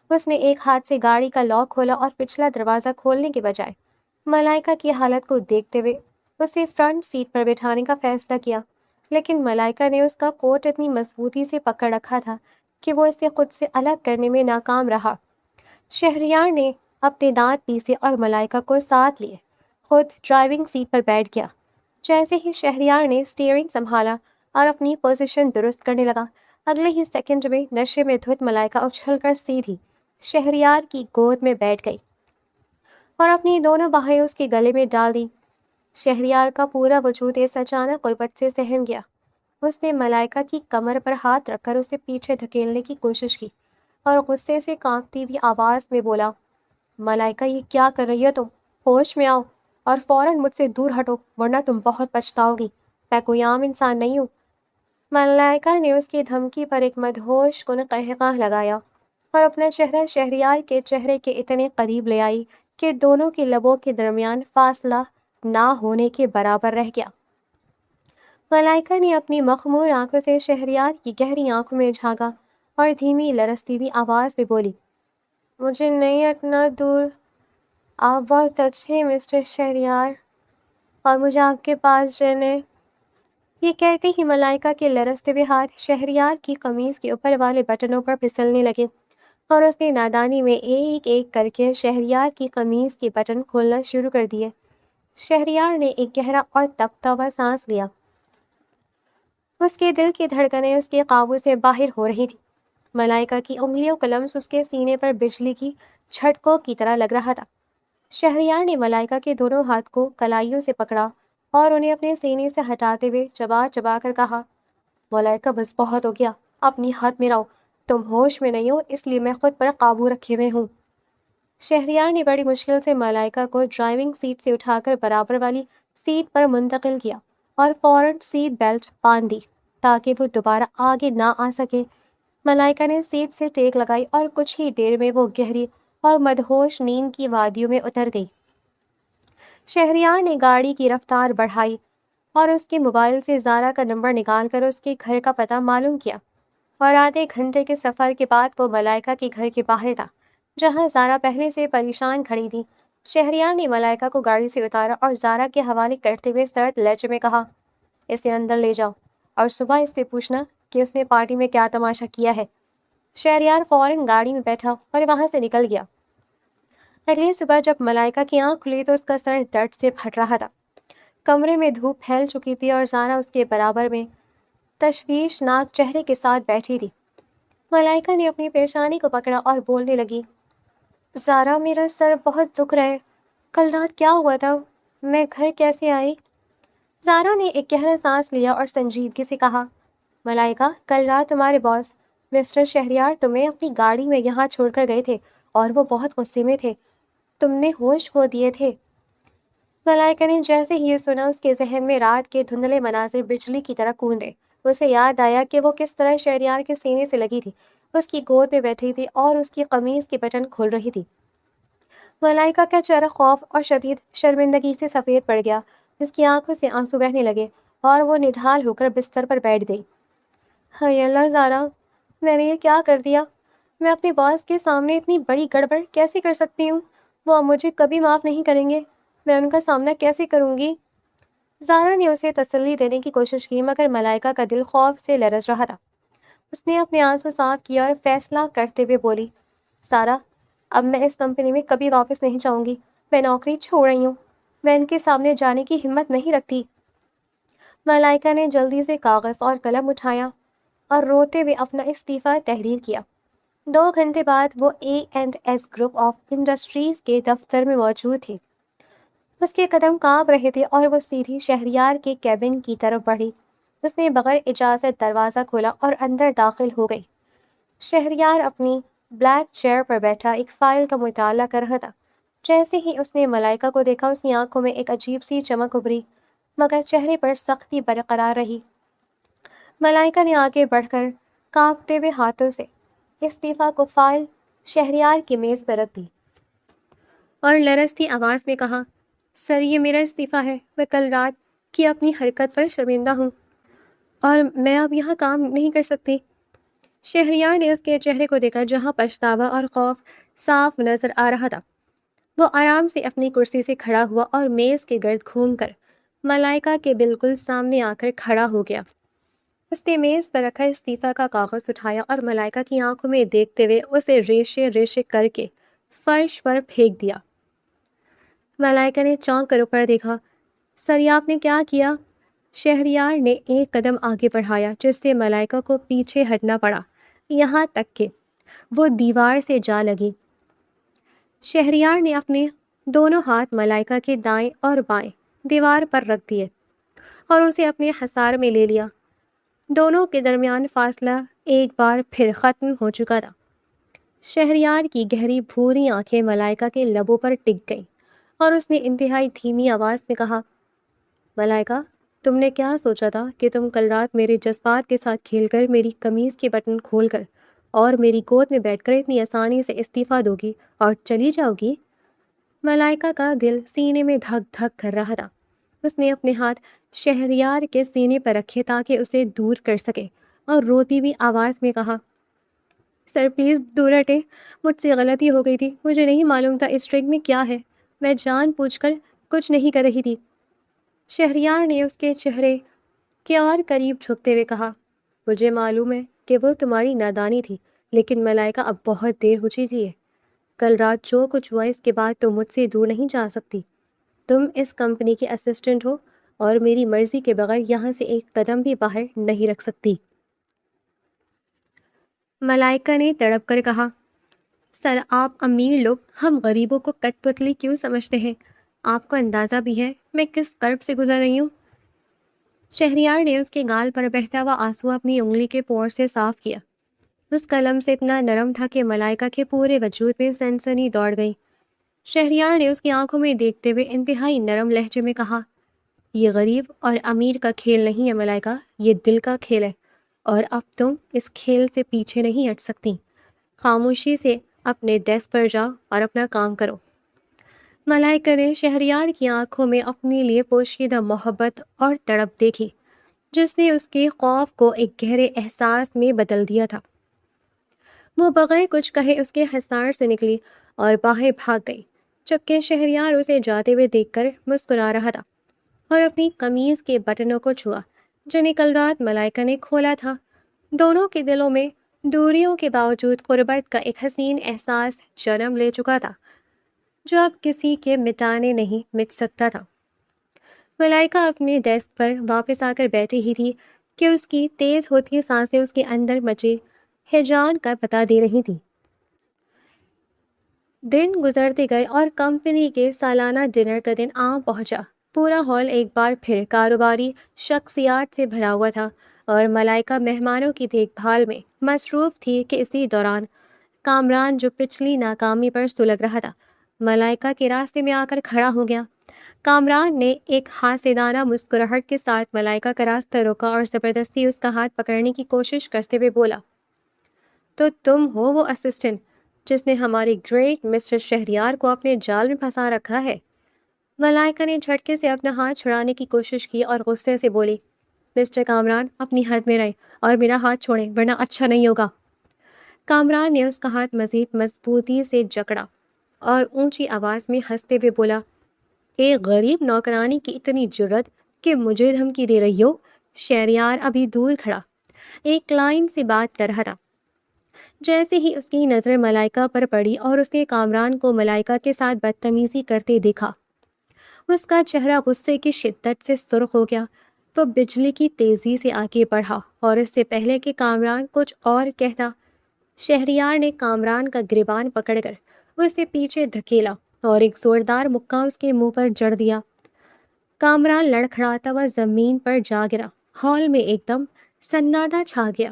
اس نے ایک ہاتھ سے گاڑی کا لاک کھولا اور پچھلا دروازہ کھولنے کے بجائے ملائکہ کی حالت کو دیکھتے ہوئے اسے فرنٹ سیٹ پر بٹھانے کا فیصلہ کیا، لیکن ملائکہ نے اس کا کوٹ اتنی مضبوطی سے پکڑ رکھا تھا کہ وہ اسے خود سے الگ کرنے میں ناکام رہا۔ شہریار نے اپنے دانت پیسے اور ملائکہ کو ساتھ لیے خود ڈرائیونگ سیٹ پر بیٹھ گیا۔ جیسے ہی شہریار نے اسٹیئرنگ سنبھالا اور اپنی پوزیشن درست کرنے لگا، اگلے ہی سیکنڈ میں نشے میں دھت ملائکہ اچھل کر سیدھی شہریار کی گود میں بیٹھ گئی اور اپنی دونوں باہیں اس کے گلے میں ڈال دی۔ شہریار کا پورا وجود اس اچانک قربت سے سہم گیا۔ اس نے ملائکہ کی کمر پر ہاتھ رکھ کر اسے پیچھے دھکیلنے کی کوشش کی اور غصے سے کانپتی ہوئی آواز میں بولا، ملائکہ یہ کیا کر رہی ہو تم؟ ہوش میں آؤ اور فوراً مجھ سے دور ہٹو ورنہ تم بہت پچھتاؤ گی، میں کوئی عام انسان نہیں ہوں۔ ملائکہ نے اس کی دھمکی پر ایک مدہوش کن قہقہ لگایا اور اپنا چہرہ شہریار کے چہرے کے اتنے قریب لے آئی کہ دونوں کے لبوں کے درمیان فاصلہ نہ ہونے کے برابر رہ گیا۔ ملائکہ نے اپنی مخمور آنکھوں سے شہریار کی گہری آنکھوں میں جھانکا اور دھیمی لرزتی ہوئی آواز میں بولی، مجھے نہیں ہٹنا دور، آپ بہت اچھے ہیں مسٹر شہریار اور مجھے آپ کے پاس رہنے۔ یہ کہتے ہی ملائکہ کے لرزتے ہوئے ہاتھ شہریار کی قمیض کے اوپر والے بٹنوں پر پھسلنے لگے اور اس نے نادانی میں ایک ایک کر کے شہریار کی قمیض کے بٹن کھولنا شروع کر دیے۔ شہریار نے ایک گہرا اور تپتا ہوا سانس لیا۔ اس کے دل کی دھڑکنیں اس کے قابو سے باہر ہو رہی تھی۔ ملائکہ کی انگلیوں کا لمس اس کے سینے پر بجلی کی جھٹکوں کی طرح لگ رہا تھا۔ شہریار نے ملائکہ کے دونوں ہاتھ کو کلائیوں سے پکڑا اور انہیں اپنے سینے سے ہٹاتے ہوئے چبا چبا کر کہا، ملائکہ بس بہت ہو گیا، اپنی حد میں رہو، تم ہوش میں نہیں ہو اس لیے میں خود پر قابو رکھے ہوئے ہوں۔ شہریار نے بڑی مشکل سے ملائکہ کو ڈرائیونگ سیٹ سے اٹھا کر برابر والی سیٹ پر منتقل کیا اور فوراً سیٹ بیلٹ باندھ دی تاکہ وہ دوبارہ آگے نہ آ سکے۔ ملائکہ نے سیٹ سے ٹیک لگائی اور کچھ ہی دیر میں وہ گہری اور مدہوش نیند کی وادیوں میں اتر گئی۔ شہریار نے گاڑی کی رفتار بڑھائی اور اس کے موبائل سے زارا کا نمبر نکال کر اس کے گھر کا پتہ معلوم کیا اور آدھے گھنٹے کے سفر کے بعد وہ ملائکہ کے گھر کے باہر تھا جہاں زارا پہلے سے پریشان کھڑی تھی۔ شہریار نے ملائکہ کو گاڑی سے اتارا اور زارا کے حوالے کرتے ہوئے سرد لہجے میں کہا، اسے اندر لے جاؤ اور صبح اس سے پوچھنا کہ اس نے پارٹی میں کیا تماشا کیا ہے۔ شہریار فوراً گاڑی میں بیٹھا اور وہاں سے نکل گیا۔ اگلی صبح جب ملائکہ کی آنکھ کھلی تو اس کا سر درد سے پھٹ رہا تھا۔ کمرے میں دھوپ پھیل چکی تھی اور زارا اس کے برابر میں تشویشناک چہرے کے ساتھ بیٹھی تھی۔ ملائکہ نے اپنی پیشانی کو پکڑا اور بولنے لگی، زارا میرا سر بہت دکھ رہا ہے، کل رات کیا ہوا تھا، میں گھر کیسے آئی؟ زارا نے ایک گہرا سانس لیا اور سنجیدگی سے کہا، ملائکہ کل رات تمہارے باس مسٹر شہریار تمہیں اپنی گاڑی میں یہاں چھوڑ کر گئے تھے اور وہ بہت غصے میں تھے، تم نے ہوش کھو دیے تھے۔ ملائکہ نے جیسے ہی یہ سنا اس کے ذہن میں رات کے دھندلے مناظر بجلی کی طرح گوندے۔ اسے یاد آیا کہ وہ کس طرح شہریار کے سینے سے لگی تھی، اس کی گود میں بیٹھی تھی اور اس کی قمیض کی بٹن کھل رہی تھی۔ ملائکہ کا چہرہ خوف اور شدید شرمندگی سے سفید پڑ گیا، اس کی آنکھوں سے آنسو بہنے لگے اور وہ نڈھال ہو کر بستر پر بیٹھ گئی۔ ہائے اللہ زارا، میں نے یہ کیا کر دیا؟ میں اپنے باس کے سامنے اتنی بڑی گڑبڑ کیسے کر سکتی ہوں؟ وہ اب مجھے کبھی معاف نہیں کریں گے، میں ان کا سامنا کیسے کروں گی؟ زارا نے اسے تسلی دینے کی کوشش کی مگر ملائکہ کا دل خوف سے لرز رہا تھا۔ اس نے اپنے آنسو صاف کیا اور فیصلہ کرتے ہوئے بولی، زارا اب میں اس کمپنی میں کبھی واپس نہیں جاؤں گی، میں نوکری چھوڑ رہی ہوں، میں ان کے سامنے جانے کی ہمت نہیں رکھتی۔ ملائکہ نے جلدی سے کاغذ اور قلم اٹھایا اور روتے ہوئے اپنا استعفیٰ تحریر کیا۔ 2 گھنٹے بعد وہ A&S گروپ آف انڈسٹریز کے دفتر میں موجود تھی۔ اس کے قدم کانپ رہے تھے اور وہ سیدھی شہریار کے کیبن کی طرف بڑھی۔ اس نے بغیر اجازت دروازہ کھولا اور اندر داخل ہو گئی۔ شہریار اپنی بلیک چیئر پر بیٹھا ایک فائل کا مطالعہ کر رہا تھا۔ جیسے ہی اس نے ملائکہ کو دیکھا اس کی آنکھوں میں ایک عجیب سی چمک ابھری مگر چہرے پر سختی برقرار رہی۔ ملائکہ نے آگے بڑھ کر کانپتے ہوئے ہاتھوں سے استعفیٰ کو فائل شہریار کی میز پر رکھ دی اور لرزتی آواز میں کہا، سر یہ میرا استعفیٰ ہے، میں کل رات کی اپنی حرکت پر شرمندہ ہوں اور میں اب یہاں کام نہیں کر سکتی۔ شہریار نے اس کے چہرے کو دیکھا جہاں پچھتاوا اور خوف صاف نظر آ رہا تھا۔ وہ آرام سے اپنی کرسی سے کھڑا ہوا اور میز کے گرد گھوم کر ملائکہ کے بالکل سامنے آ کر کھڑا ہو گیا۔ اس نے میز پر رکھا استعفیٰ کا کاغذ اٹھایا اور ملائکہ کی آنکھوں میں دیکھتے ہوئے اسے ریشے ریشے کر کے فرش پر پھینک دیا۔ ملائکہ نے چونک کر اوپر دیکھا۔ سر یہ آپ نے کیا کیا؟ شہریار نے ایک قدم آگے بڑھایا جس سے ملائکہ کو پیچھے ہٹنا پڑا، یہاں تک کہ وہ دیوار سے جا لگی۔ شہریار نے اپنے دونوں ہاتھ ملائکہ کے دائیں اور بائیں دیوار پر رکھ دیے اور اسے اپنے حصار میں لے لیا۔ دونوں کے درمیان فاصلہ ایک بار پھر ختم ہو چکا تھا۔ شہریار کی گہری بھوری آنکھیں ملائکہ کے لبوں پر ٹک گئیں اور اس نے انتہائی دھیمی آواز میں کہا، ملائکہ تم نے کیا سوچا تھا کہ تم کل رات میرے جذبات کے ساتھ کھیل کر میری قمیض کے بٹن کھول کر اور میری گود میں بیٹھ کر اتنی آسانی سے استعفیٰ دو گی اور چلی جاؤ گی؟ ملائکہ کا دل سینے میں دھک دھک کر رہا تھا۔ اس نے اپنے ہاتھ شہریار کے سینے پر رکھے تاکہ اسے دور کر سکے اور روتی ہوئی آواز میں کہا، سر پلیز دور ہٹیں، مجھ سے غلطی ہو گئی تھی، مجھے نہیں معلوم تھا اس ڈرنک میں کیا ہے، میں جان بوجھ کر کچھ نہیں کر رہی تھی۔ شہریار نے اس کے چہرے کے اور قریب جھکتے ہوئے کہا، مجھے معلوم ہے کہ وہ تمہاری نادانی تھی، لیکن ملائکہ اب بہت دیر ہو چکی ہے۔ کل رات جو کچھ ہوا اس کے بعد تم مجھ سے دور نہیں جا سکتی۔ تم اس کمپنی کے اسسٹنٹ ہو اور میری مرضی کے بغیر یہاں سے ایک قدم بھی باہر نہیں رکھ سکتی۔ ملائکہ نے تڑپ کر کہا، سر آپ امیر لوگ ہم غریبوں کو کٹ پتلی کیوں سمجھتے ہیں؟ آپ کو اندازہ بھی ہے میں کس کرب سے گزر رہی ہوں؟ شہریار نے اس کے گال پر بہتا ہوا آنسو اپنی انگلی کے پور سے صاف کیا۔ اس قلم سے اتنا نرم تھا کہ ملائکہ کے پورے وجود میں سنسنی دوڑ گئی۔ شہریار نے اس کی آنکھوں میں دیکھتے ہوئے انتہائی نرم لہجے میں کہا، یہ غریب اور امیر کا کھیل نہیں ہے ملائکہ، یہ دل کا کھیل ہے اور اب تم اس کھیل سے پیچھے نہیں ہٹ سکتی۔ خاموشی سے اپنے ڈیسک پر جاؤ اور اپنا کام کرو۔ ملائکہ نے شہریار کی آنکھوں میں اپنے لیے پوشیدہ محبت اور تڑپ دیکھی جس نے اس کے خوف کو ایک گہرے احساس میں بدل دیا تھا۔ وہ بغیر کچھ کہے اس کے حصار سے نکلی اور باہر بھاگ گئی، جبکہ شہریار اسے جاتے ہوئے دیکھ کر مسکرا رہا تھا اور اپنی قمیض کے بٹنوں کو چھوا جنہیں کل رات ملائکہ نے کھولا تھا۔ دونوں کے دلوں میں دوریوں کے باوجود قربت کا ایک حسین احساس جنم لے چکا تھا جو اب کسی کے مٹانے نہیں مٹ سکتا تھا۔ ملائکہ اپنے ڈیسک پر واپس آ کر بیٹھی ہی تھی کہ اس کی تیز ہوتی سانسیں اس کے اندر مچے ہیجان کا پتہ دے رہی تھی۔ دن گزرتے گئے اور کمپنی کے سالانہ ڈنر کا دن آ پہنچا۔ پورا ہال ایک بار پھر کاروباری شخصیات سے بھرا ہوا تھا اور ملائکہ مہمانوں کی دیکھ بھال میں مصروف تھی کہ اسی دوران کامران جو پچھلی ناکامی پر سلگ رہا تھا ملائکہ کے راستے میں آ کر کھڑا ہو گیا۔ کامران نے ایک حاسدانہ مسکراہٹ کے ساتھ ملائکہ کا راستہ روکا اور زبردستی اس کا ہاتھ پکڑنے کی کوشش کرتے ہوئے بولا، تو تم ہو وہ اسسٹنٹ جس نے ہمارے گریٹ مسٹر شہریار کو اپنے جال میں پھنسا رکھا ہے؟ ملائکہ نے جھٹکے سے اپنا ہاتھ چھڑانے کی کوشش کی اور غصے سے بولی، مسٹر کامران اپنی حد میں رہیں اور میرا ہاتھ چھوڑیں ورنہ اچھا نہیں ہوگا۔ کامران نے اس کا ہاتھ مزید مضبوطی سے جکڑا اور اونچی آواز میں ہنستے ہوئے بولا، ایک غریب نوکرانی کی اتنی جرت کہ مجھے دھمکی دے رہی ہو؟ شہریار ابھی دور کھڑا ایک کلائنٹ سے بات کر رہا تھا۔ جیسے ہی اس کی نظر ملائکہ پر پڑی اور اس نے کامران کو ملائکہ کے ساتھ بدتمیزی کرتے دیکھا، اس کا چہرہ غصے کی شدت سے سرخ ہو گیا۔ وہ بجلی کی تیزی سے آگے بڑھا اور اس سے پہلے کہ کامران کچھ اور کہتا، شہریار نے کامران کا گریبان پکڑ کر اسے پیچھے دھکیلا اور ایک زوردار مکہ اس کے منہ پر جڑ دیا۔ کامران لڑکھڑاتا ہوا زمین پر جا گرا۔ ہال میں ایک دم سناٹا چھا گیا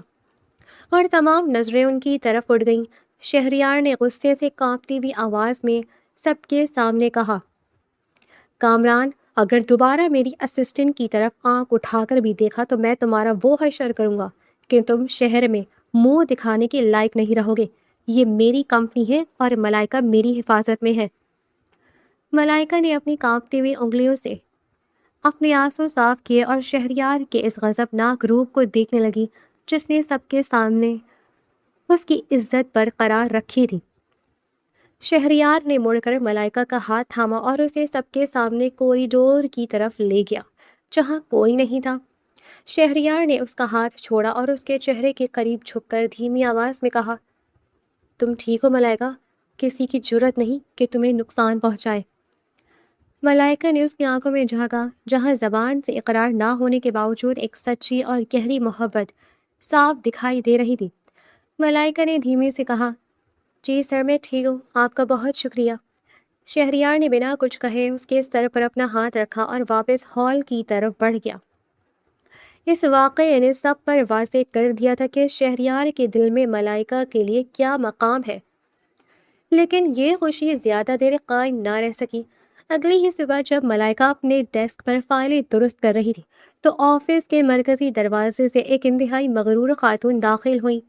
اور تمام نظریں ان کی طرف اڑ گئیں۔ شہریار نے غصے سے کانپتی ہوئی آواز میں سب کے سامنے کہا، کامران اگر دوبارہ میری اسسٹنٹ کی طرف آنکھ اٹھا کر بھی دیکھا تو میں تمہارا وہ حشر کروں گا کہ تم شہر میں منہ دکھانے کے لائق نہیں رہو گے۔ یہ میری کمپنی ہے اور ملائکہ میری حفاظت میں ہے۔ ملائکہ نے اپنی کانپتی ہوئی انگلیوں سے اپنے آنسو صاف کیے اور شہریار کے اس غضبناک روپ کو دیکھنے لگی جس نے سب کے سامنے اس کی عزت برقرار رکھی تھی۔ شہریار نے مڑ کر ملائکہ کا ہاتھ تھاما اور اسے سب کے سامنے کوریڈور کی طرف لے گیا جہاں کوئی نہیں تھا۔ شہریار نے اس کا ہاتھ چھوڑا اور اس کے چہرے کے قریب جھک کر دھیمی آواز میں کہا، تم ٹھیک ہو ملائکہ؟ کسی کی جرت نہیں کہ تمہیں نقصان پہنچائے۔ ملائکہ نے اس کی آنکھوں میں جھانکا جہاں زبان سے اقرار نہ ہونے کے باوجود ایک سچی اور گہری محبت صاف دکھائی دے رہی تھی۔ ملائکہ نے دھیمے سے کہا، جی سر میں ٹھیک ہوں، آپ کا بہت شکریہ۔ شہریار نے بنا کچھ کہے اس کے سر پر اپنا ہاتھ رکھا اور واپس ہال کی طرف بڑھ گیا۔ اس واقعے نے سب پر واضح کر دیا تھا کہ شہریار کے دل میں ملائکہ کے لیے کیا مقام ہے، لیکن یہ خوشی زیادہ دیر قائم نہ رہ سکی۔ اگلی ہی صبح جب ملائکہ اپنے ڈیسک پر فائلیں درست کر رہی تھی تو آفس کے مرکزی دروازے سے ایک انتہائی مغرور خاتون داخل ہوئی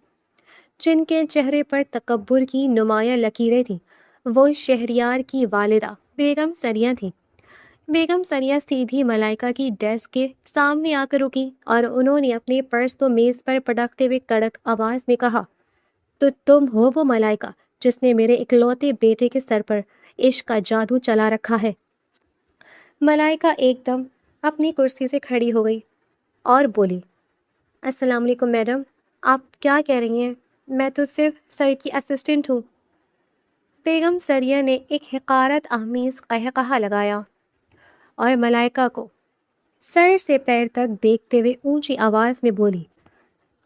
جن کے چہرے پر تکبر کی نمایاں لکیریں تھیں۔ وہ شہریار کی والدہ بیگم سریہ تھیں۔ بیگم سریہ سیدھی ملائکہ کی ڈیسک کے سامنے آ کر رکی اور انہوں نے اپنے پرس کو میز پر پٹکتے ہوئے کڑک آواز میں کہا، تو تم ہو وہ ملائکہ جس نے میرے اکلوتے بیٹے کے سر پر عشق کا جادو چلا رکھا ہے؟ ملائکہ ایک دم اپنی کرسی سے کھڑی ہو گئی اور بولی، السلام علیکم میڈم، آپ کیا کہہ رہی ہیں؟ میں تو صرف سر کی اسسٹنٹ ہوں۔ بیگم سریہ نے ایک حقارت آمیز قہقہہ لگایا اور ملائکہ کو سر سے پیر تک دیکھتے ہوئے اونچی آواز میں بولی،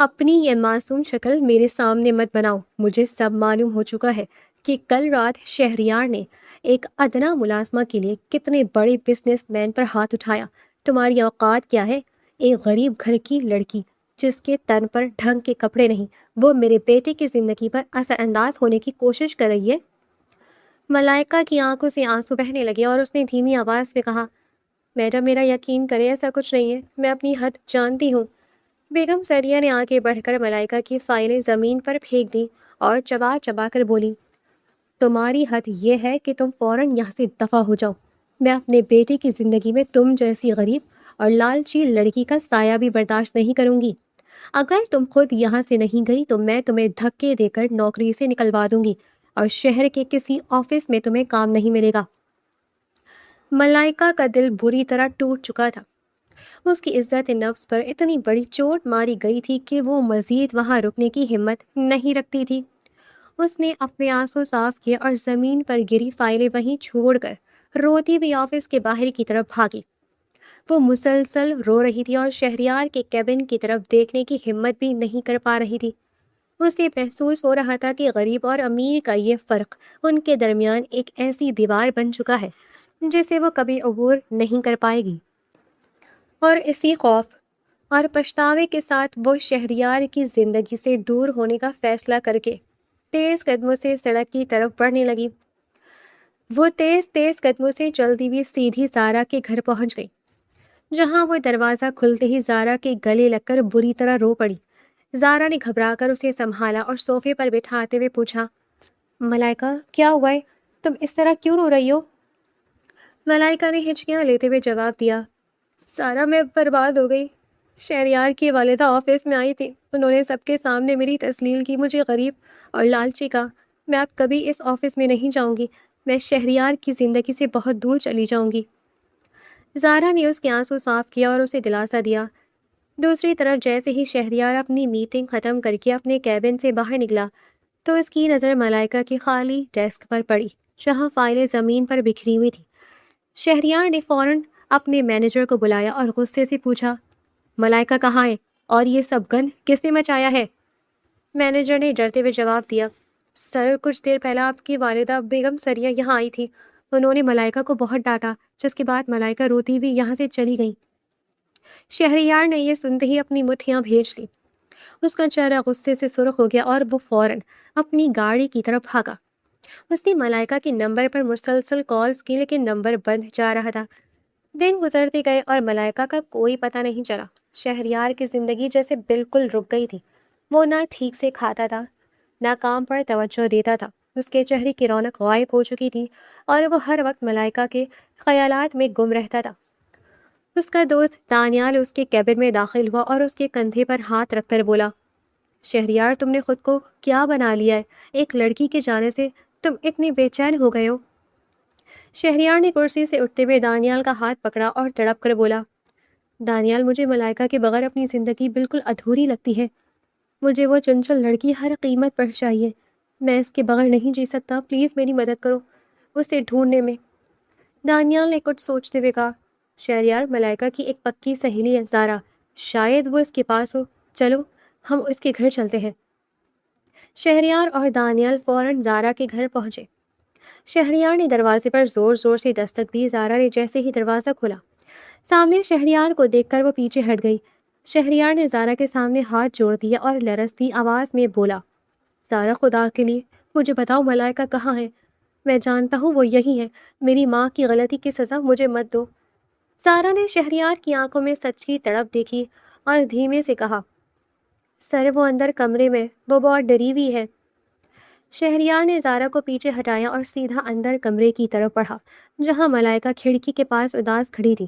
اپنی یہ معصوم شکل میرے سامنے مت بناؤ۔ مجھے سب معلوم ہو چکا ہے کہ کل رات شہریار نے ایک ادنا ملازمہ کے لیے کتنے بڑے بزنس مین پر ہاتھ اٹھایا۔ تمہاری اوقات کیا ہے؟ ایک غریب گھر کی لڑکی جس کے تن پر ڈھنگ کے کپڑے نہیں، وہ میرے بیٹے کی زندگی پر اثر انداز ہونے کی کوشش کر رہی ہے۔ ملائکہ کی آنکھوں سے آنسو بہنے لگے اور اس نے دھیمی آواز میں کہا، میڈم میرا یقین کرے ایسا کچھ نہیں ہے، میں اپنی حد جانتی ہوں۔ بیگم سریہ نے آگے بڑھ کر ملائکہ کی فائلیں زمین پر پھینک دیں اور چبا چبا کر بولی، تمہاری حد یہ ہے کہ تم فوراً یہاں سے دفع ہو جاؤ۔ میں اپنے بیٹے کی زندگی میں تم جیسی غریب اور لالچی لڑکی کا سایہ بھی برداشت نہیں کروں گی۔ اگر تم خود یہاں سے نہیں گئی تو میں تمہیں دھکے دے کر نوکری سے نکلوا دوں گی اور شہر کے کسی آفس میں تمہیں کام نہیں ملے گا۔ ملائکہ کا دل بری طرح ٹوٹ چکا تھا۔ اس کی عزت نفس پر اتنی بڑی چوٹ ماری گئی تھی کہ وہ مزید وہاں رکنے کی ہمت نہیں رکھتی تھی۔ اس نے اپنے آنسو صاف کیے اور زمین پر گری فائلیں وہیں چھوڑ کر روتی ہوئی آفس کے باہر کی طرف بھاگی۔ وہ مسلسل رو رہی تھی اور شہریار کے کیبن کی طرف دیکھنے کی ہمت بھی نہیں کر پا رہی تھی۔ اسے محسوس ہو رہا تھا کہ غریب اور امیر کا یہ فرق ان کے درمیان ایک ایسی دیوار بن چکا ہے جسے وہ کبھی عبور نہیں کر پائے گی۔ اور اسی خوف اور پچھتاوے کے ساتھ وہ شہریار کی زندگی سے دور ہونے کا فیصلہ کر کے تیز قدموں سے سڑک کی طرف بڑھنے لگی۔ وہ تیز تیز قدموں سے چلتی ہوئی سیدھی زارا کے گھر پہنچ گئی، جہاں وہ دروازہ کھلتے ہی زارا کے گلے لگ کر بری طرح رو پڑی۔ زارا نے گھبرا کر اسے سنبھالا اور صوفے پر بٹھاتے ہوئے پوچھا، ملائکہ کیا ہوا ہے؟ تم اس طرح کیوں رو رہی ہو؟ ملائکہ نے ہچکیاں لیتے ہوئے جواب دیا، سارا میں برباد ہو گئی۔ شہریار کی والدہ آفس میں آئی تھی، انہوں نے سب کے سامنے میری تسلیل کی، مجھے غریب اور لالچی کہا۔ میں اب کبھی اس آفس میں نہیں جاؤں گی، میں شہریار کی زندگی سے بہت دور چلی جاؤں گی۔ زارا نے اس کے آنسو صاف کیا اور اسے دلاسا دیا۔ دوسری طرف جیسے ہی شہریار اپنی میٹنگ ختم کر کے اپنے کیبن سے باہر نکلا تو اس کی نظر ملائکہ کی خالی ڈیسک پر پڑی، جہاں فائلیں زمین پر بکھری ہوئی تھی۔ شہریار نے فوراً اپنے مینیجر کو بلایا اور غصے سے پوچھا، ملائکہ کہاں ہے اور یہ سب گند کس نے مچایا ہے؟ مینیجر نے ڈرتے ہوئے جواب دیا، سر کچھ دیر پہلے آپ کی والدہ بیگم سریہ یہاں آئی تھی، انہوں نے ملائکہ کو بہت ڈانٹا، جس کے بعد ملائکہ روتی ہوئی یہاں سے چلی گئی۔ شہریار نے یہ سنتے ہی اپنی مٹھیاں بھیج لی۔ اس کا چہرہ غصے سے سرخ ہو گیا اور وہ فوراً اپنی گاڑی کی طرف بھاگا۔ اس نے ملائکہ کے نمبر پر مسلسل کالز کی لیکن نمبر بند جا رہا تھا۔ دن گزرتے گئے اور ملائکہ کا کوئی پتہ نہیں چلا۔ شہریار کی زندگی جیسے بالکل رک گئی تھی۔ وہ نہ ٹھیک سے کھاتا تھا، نہ کام پر توجہ دیتا تھا۔ اس کے چہرے کی رونق غائب ہو چکی تھی اور وہ ہر وقت ملائکہ کے خیالات میں گم رہتا تھا۔ اس کا دوست دانیال اس کے کیبن میں داخل ہوا اور اس کے کندھے پر ہاتھ رکھ کر بولا، شہریار تم نے خود کو کیا بنا لیا ہے؟ ایک لڑکی کے جانے سے تم اتنے بے چین ہو گئے ہو۔ شہریار نے کرسی سے اٹھتے ہوئے دانیال کا ہاتھ پکڑا اور تڑپ کر بولا، دانیال مجھے ملائکہ کے بغیر اپنی زندگی بالکل ادھوری لگتی ہے۔ مجھے وہ چنچل لڑکی ہر قیمت پر چاہیے، میں اس کے بغیر نہیں جی سکتا، پلیز میری مدد کرو اسے ڈھونڈنے میں۔ دانیال نے کچھ سوچتے ہوئے کہا، شہریار ملائکہ کی ایک پکی سہیلی ہے زارا، شاید وہ اس کے پاس ہو، چلو ہم اس کے گھر چلتے ہیں۔ شہریار اور دانیال فوراً زارا کے گھر پہنچے۔ شہریار نے دروازے پر زور زور سے دستک دی۔ زارا نے جیسے ہی دروازہ کھولا، سامنے شہریار کو دیکھ کر وہ پیچھے ہٹ گئی۔ شہریار نے زارا کے سامنے ہاتھ جوڑ دیا اور لرزتی آواز میں بولا، زارا خدا کے لیے مجھے بتاؤ ملائکہ کہاں ہے؟ میں جانتا ہوں وہ یہی ہے، میری ماں کی غلطی کی سزا مجھے مت دو۔ زارا نے شہریار کی آنکھوں میں سچ کی تڑپ دیکھی اور دھیمے سے کہا، سر وہ اندر کمرے میں، وہ بہت ڈری ہوئی ہے۔ شہریار نے زارا کو پیچھے ہٹایا اور سیدھا اندر کمرے کی طرف بڑھا، جہاں ملائکہ کھڑکی کے پاس اداس کھڑی تھی۔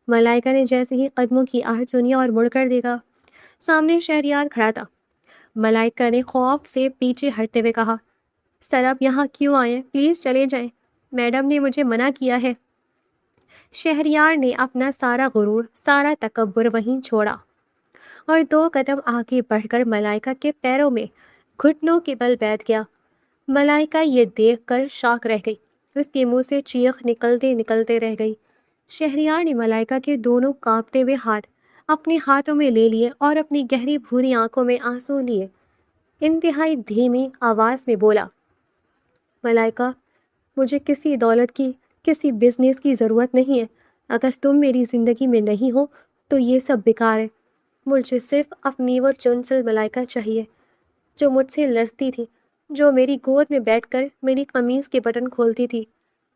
ملائکہ نے جیسے ہی قدموں کی آہٹ سنی اور مڑ کر دیکھا، سامنے شہریار کھڑا تھا۔ ملائکہ نے خوف سے پیچھے ہٹتے ہوئے کہا، سر آپ یہاں کیوں آئے؟ پلیز چلے جائیں، میڈم نے مجھے منع کیا ہے۔ شہریار نے اپنا سارا غرور، سارا تکبر وہیں چھوڑا اور 2 قدم آگے بڑھ کر ملائکہ کے پیروں میں گھٹنوں کے بل بیٹھ گیا۔ ملائکہ یہ دیکھ کر شاک رہ گئی، اس کے منہ سے چیخ نکلتے نکلتے رہ گئی۔ شہریار نے ملائکہ کے دونوں کانپتے ہوئے ہاتھ اپنے ہاتھوں میں لے لیے اور اپنی گہری بھوری آنکھوں میں آنسو لیے انتہائی دھیمی آواز میں بولا، ملائکہ مجھے کسی دولت کی، کسی بزنس کی ضرورت نہیں ہے، اگر تم میری زندگی میں نہیں ہو تو یہ سب بیکار ہے۔ مجھے صرف اپنی وہ چنچل ملائکہ چاہیے جو مجھ سے لڑتی تھی، جو میری گود میں بیٹھ کر میری قمیض کے بٹن کھولتی تھی۔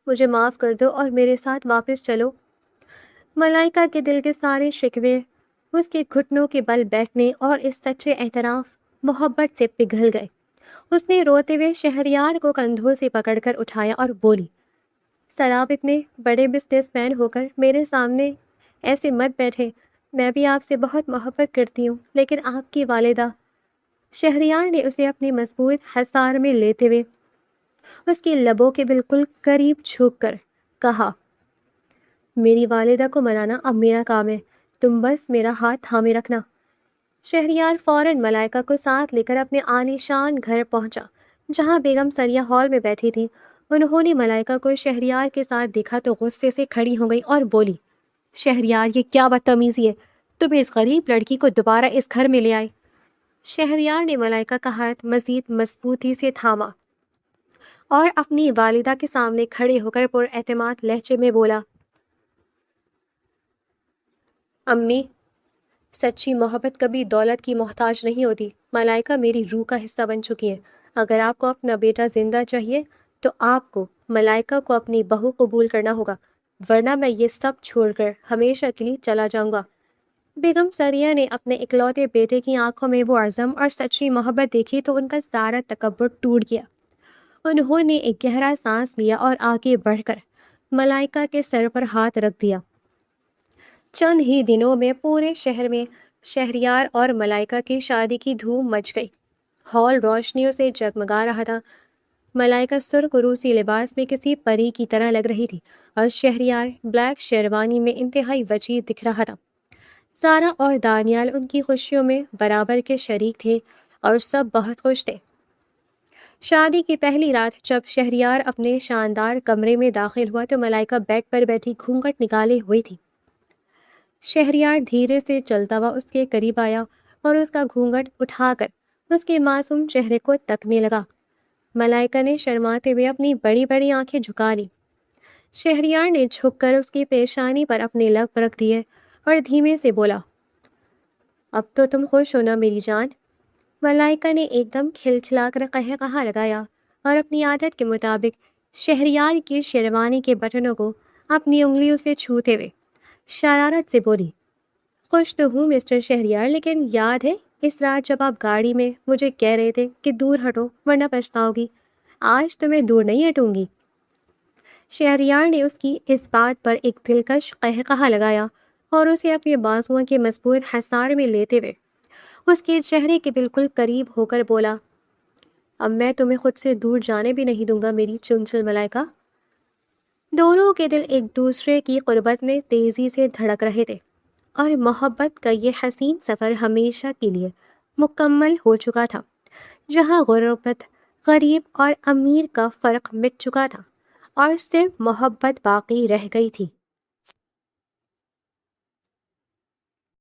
مجھے معاف کر دو اور میرے ساتھ واپس چلو۔ ملائکہ کے دل کے سارے شکوے اس کے گھٹنوں کے بل بیٹھنے اور اس سچے اعتراف محبت سے پگھل گئے۔ اس نے روتے ہوئے شہریار کو کندھوں سے پکڑ کر اٹھایا اور بولی، سر آپ اتنے بڑے بزنس مین ہو کر میرے سامنے ایسے مت بیٹھے، میں بھی آپ سے بہت محبت کرتی ہوں، لیکن آپ کی والدہ۔ شہریار نے اسے اپنی مضبوط حصار میں لیتے ہوئے اس کے لبوں کے بالکل قریب جھک کر کہا، میری والدہ کو منانا اب میرا کام ہے، تم بس میرا ہاتھ تھامے رکھنا۔ شہریار فوراً ملائکہ کو ساتھ لے کر اپنے عالی شان گھر پہنچا، جہاں بیگم سریہ ہال میں بیٹھی تھی۔ انہوں نے ملائکہ کو شہریار کے ساتھ دیکھا تو غصے سے کھڑی ہو گئی اور بولی، شہریار، یہ کیا بدتمیزی ہے؟ تم اس غریب لڑکی کو دوبارہ اس گھر میں لے آئے۔ شہریار نے ملائکہ کا ہاتھ مزید مضبوطی سے تھاما اور اپنی والدہ کے سامنے کھڑے ہو کر پر اعتماد لہجے میں بولا، امی، سچی محبت کبھی دولت کی محتاج نہیں ہوتی۔ ملائکہ میری روح کا حصہ بن چکی ہے۔ اگر آپ کو اپنا بیٹا زندہ چاہیے تو آپ کو ملائکہ کو اپنی بہو قبول کرنا ہوگا، ورنہ میں یہ سب چھوڑ کر ہمیشہ کے لیے چلا جاؤں گا۔ بیگم سریہ نے اپنے اکلوتے بیٹے کی آنکھوں میں وہ عزم اور سچی محبت دیکھی تو ان کا سارا تکبر ٹوٹ گیا۔ انہوں نے ایک گہرا سانس لیا اور آگے بڑھ کر ملائکہ کے سر پر ہاتھ رکھ دیا۔ چند ہی دنوں میں پورے شہر میں شہریار اور ملائکہ کی شادی کی دھوم مچ گئی۔ ہال روشنیوں سے جگمگا رہا تھا۔ ملائکہ سرخ روسی لباس میں کسی پری کی طرح لگ رہی تھی اور شہریار بلیک شیروانی میں انتہائی وسیع دکھ رہا تھا۔ سارا اور دانیال ان کی خوشیوں میں برابر کے شریک تھے اور سب بہت خوش تھے۔ شادی کی پہلی رات جب شہریار اپنے شاندار کمرے میں داخل ہوا تو ملائکہ بیڈ پر بیٹھی گھونگھٹ نکالے ہوئی تھی۔ شہریار دھیرے سے چلتا ہوا اس کے قریب آیا اور اس کا گھونگھٹ اٹھا کر اس کے معصوم چہرے کو تکنے لگا۔ ملائکہ نے شرماتے ہوئے اپنی بڑی بڑی آنکھیں جھکا لی۔ شہریار نے جھک کر اس کی پیشانی پر اپنے لب رکھ دیے اور دھیمے سے بولا، اب تو تم خوش ہو نا میری جان؟ ملائکہ نے ایک دم کھلکھلا کر قہقہا لگایا اور اپنی عادت کے مطابق شہریار کی شیروانی کے بٹنوں کو اپنی انگلیوں سے چھوتے ہوئے شرارت سے بولی، خوش تو ہوں مسٹر شہریار، لیکن یاد ہے اس رات جب آپ گاڑی میں مجھے کہہ رہے تھے کہ دور ہٹو ورنہ پچھتاؤ گی؟ آج تو میں دور نہیں ہٹوں گی۔ شہریار نے اس کی اس بات پر ایک دلکش قہقہا لگایا اور اسے اپنے بازوؤں کے مضبوط حصار میں لیتے ہوئے اس کے چہرے کے بالکل قریب ہو کر بولا، اب میں تمہیں خود سے دور جانے بھی نہیں دوں گا میری چنچل ملائکہ۔ دونوں کے دل ایک دوسرے کی قربت میں تیزی سے دھڑک رہے تھے اور محبت کا یہ حسین سفر ہمیشہ کے لیے مکمل ہو چکا تھا، جہاں غربت، غریب اور امیر کا فرق مٹ چکا تھا اور صرف محبت باقی رہ گئی تھی۔